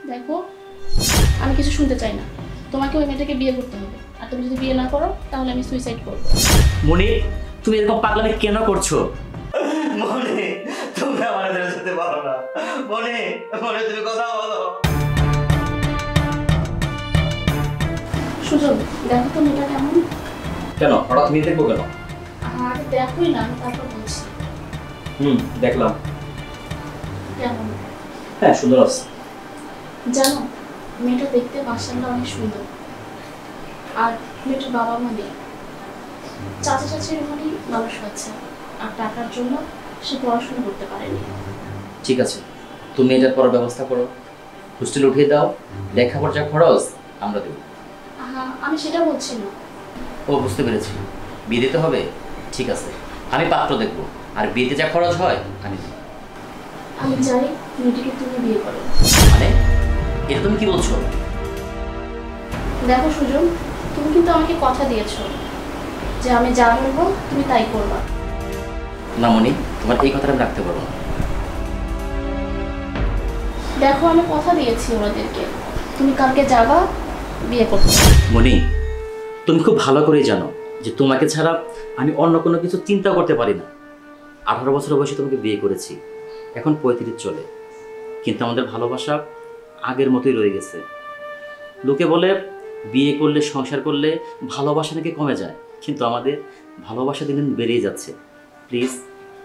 দেখো, আমি কিছু শুনতে চাই না। তোমাকে ওই মেয়েটাকে বিয়ে করতে হবে, আর তুমি যদি বিয়ে না করো তাহলে আমি সুইসাইড করবো। মনি, তুমি এরকম পাগলামি কেন করছো? মনে তুমি আমার ছেড়ে যেতে পারো না। মনে মনে তুমি কথা বলো। সুজন, দেখো তো মেয়েটা কেমন। কেন হঠাৎ তুমি দেখবো কেন? আরে দেখোই না, আমি তারপর বলছি। দেখলাম। কেমন? হ্যাঁ, সুন্দর আছে। জানো, মেয়েটা দেখতে মাশাআল্লাহ অনেক সুন্দর। আর মেয়েটার বাবা মা নেই, চাচা চাচির ওখানেই মানুষ হচ্ছে। আর টাকার জন্য সে পড়াশোনা করতে পারেনি। ঠিক আছে, তুমি এটার পর ব্যবস্থা করো, হোস্টেল উঠিয়ে দাও, লেখাপড়ার যা খরচ আমরা দেবো। আমি সেটা বলছি না। ও, বুঝতে পেরেছি, বিয়ে দিতে হবে। ঠিক আছে, আমি পাত্র দেখবো, আর বিয়েতে যা খরচ হয় আমি দেবো। আমি চাই মেয়েটিকে তুমি বিয়ে করো। মানে এটা তুমি কি বলছো? দেখো সুজন, তুমি কিন্তু আমাকে কথা দিয়েছো যে আমি যা বলবো তুমি তাই করবা। না মনি, তোমার এই কথাটা আমি রাখতে পারবো না। দেখো, আমি কথা দিয়েছি ওনাদেরকে, তুমি কালকে যাবা বিয়ে করতে। মনি, তুমি খুব ভালো করেই জানো যে তোমাকে ছাড়া আমি অন্য কোনো কিছু চিন্তা করতে পারি না। 18 বছর বয়সে তোমাকে বিয়ে করেছি, এখন 35 চলে, কিন্তু আমাদের ভালোবাসা আগের মতোই রয়ে গেছে। লোকে বলে বিয়ে করলে, সংসার করলে ভালোবাসা নাকি কমে যায়, কিন্তু আমাদের ভালোবাসা দিন দিন বেড়েই যাচ্ছে। প্লিজ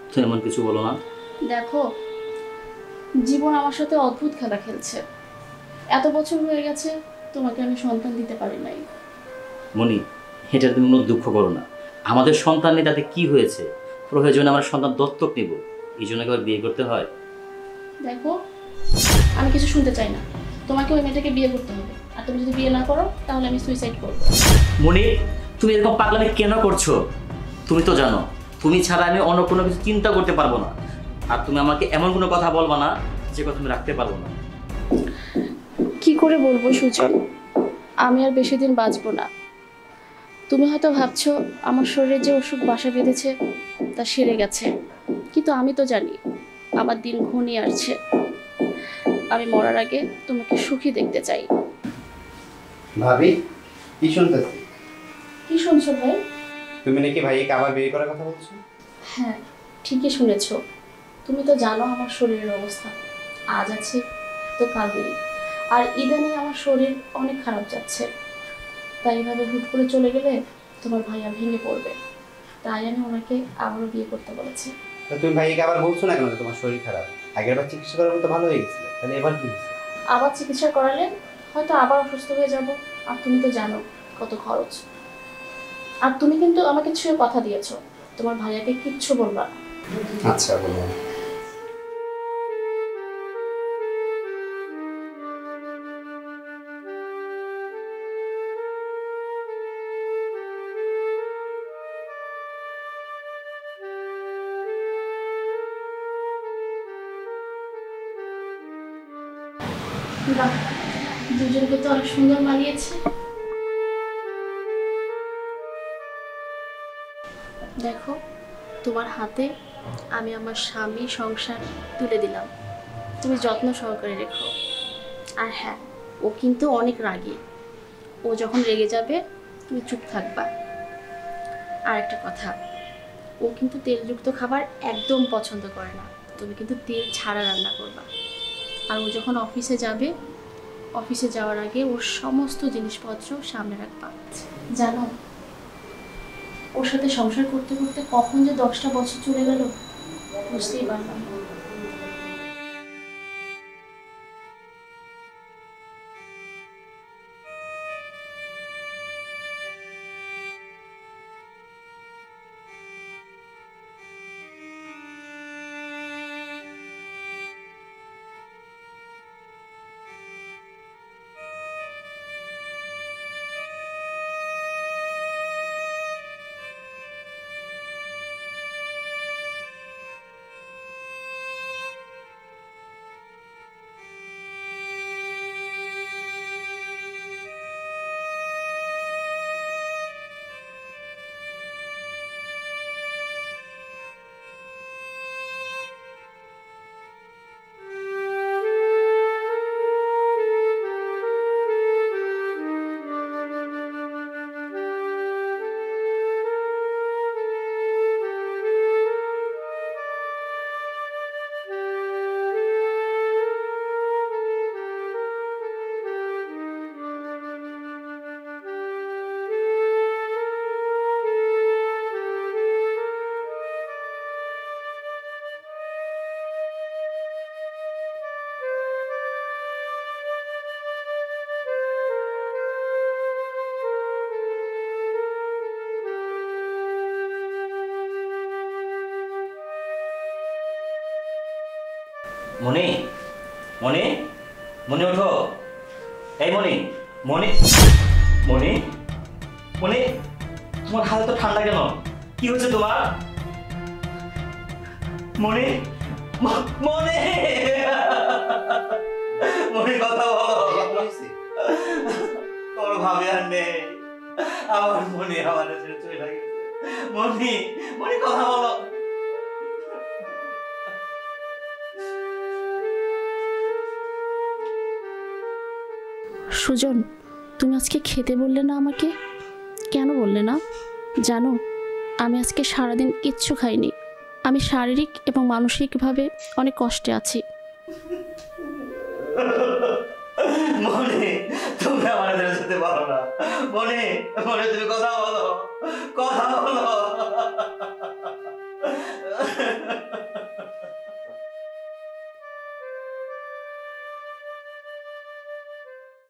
তুমি এমন কিছু বলো না। দেখো, জীবন আমার সাথে অদ্ভুত খেলা খেলছে। এত বছর হয়ে গেছে তোমাকে আমি সন্তান দিতে পারি নাই। মনি, এটা তুমি কোনো দুঃখ করো না। আমাদের সন্তান নেই তাতে কি হয়েছে? প্রয়োজনে আমরা সন্তান দত্তক নেব, এই জন্য একবার বিয়ে করতে হয়? দেখো, আমি কিছু শুনতে চাই না। তোমাকে ওই মেয়েটাকে বিয়ে করতে হবে, আর তুমি যদি বিয়ে না করো তাহলে আমি সুইসাইড করবো। মনি, তুমি এরকম পাগলামি কেন করছো? তুমি তো জানো তুমি ছাড়া আমি অন্য কোনো কিছু চিন্তা করতে পারবো না। আর তুমি আমাকে এমন কোনো কথা বলবা না যে কথা আমি রাখতে পারবো না। কি করে বলবো সুজন, আমি আর বেশি দিন বাঁচবো না। তুমি হয়তো ভাবছো আমার শরীরে যে অসুখ বাসা বেঁধেছে তা সেরে গেছে, কিন্তু আমি তো জানি আমার দিন ঘনিয়ে আসছে। আমি মরার আগে তোমাকে সুখী দেখতে চাই। ভাবি, কি শুনতেছি? কি শুনছো ভাই? তুমি নাকি ভাইকে আবার বিয়ে করার কথা বলছো? হ্যাঁ, ঠিকই শুনেছো। তুমি তো জানো আমার শরীরের অবস্থা, আজ আছে তো কাল নেই। আর ইদানিং আমার শরীর অনেক খারাপ যাচ্ছে, তাই এভাবে হুট করে চলে গেলে তোমার ভাইয়া ভেঙে পড়বে। তাই আমি ওনাকে আবারও বিয়ে করতে বলেছি। তা তুমি ভাইকে আবার বলছো না কেন যে তোমার শরীর খারাপ? আগেরবার চিকিৎসা করার মতো ভালো হয়ে গেছিল, তাহলে এবার কি হচ্ছে? আবার চিকিৎসা করালে হয়তো আবার অসুস্থ হয়ে যাব, আর তুমি তো জানো কত খরচ। আর তুমি কিন্তু আমাকে ছুঁয়ে কথা দিয়েছো, তোমার ভাইয়াকে কিচ্ছু বলবা না। আচ্ছা, বলবো না। বাহ, দুজনকে তো অনেক সুন্দর মানিয়েছে। দেখো, তোমার হাতে আমি আমার স্বামী সংসার তুলে দিলাম, তুমি যত্ন সহকারে রেখো। আর হ্যাঁ, ও কিন্তু অনেক রাগী, ও যখন রেগে যাবে তুমি চুপ থাকবা। আর একটা কথা, ও কিন্তু তেলযুক্ত খাবার একদম পছন্দ করে না, তুমি কিন্তু তেল ছাড়া রান্না করবা। আর ও যখন অফিসে যাবে, অফিসে যাওয়ার আগে ওর সমস্ত জিনিসপত্র সামনে রাখবা। জানো, ওর সাথে সংসার করতে করতে কখন যে 10টা বছর চলে গেল বুঝতেই পারলাম না। মনি, মনি ওঠো। এই মনি, মনি, মনি, মনি, তোমার হাতে তো ঠান্ডা কেন? কি হয়েছে তোমার? মনি, মনি, মনি কথা বলো। তোর ভাবে আর নেই, আমার মনি আমাদের ছেড়ে চলে গেছে। মনি, মনি কথা বলো। সুজন, তুমি আজকে খেতে বললে না আমাকে? কেন বললে না? জানো, আমি আজকে সারাদিন কিচ্ছু খাইনি। আমি শারীরিক এবং মানসিকভাবে অনেক কষ্টে আছি। মনি, তুমি আমাদের যেতে পারো না। মনি, মনি তুমি কথা বলো, কথা বলো।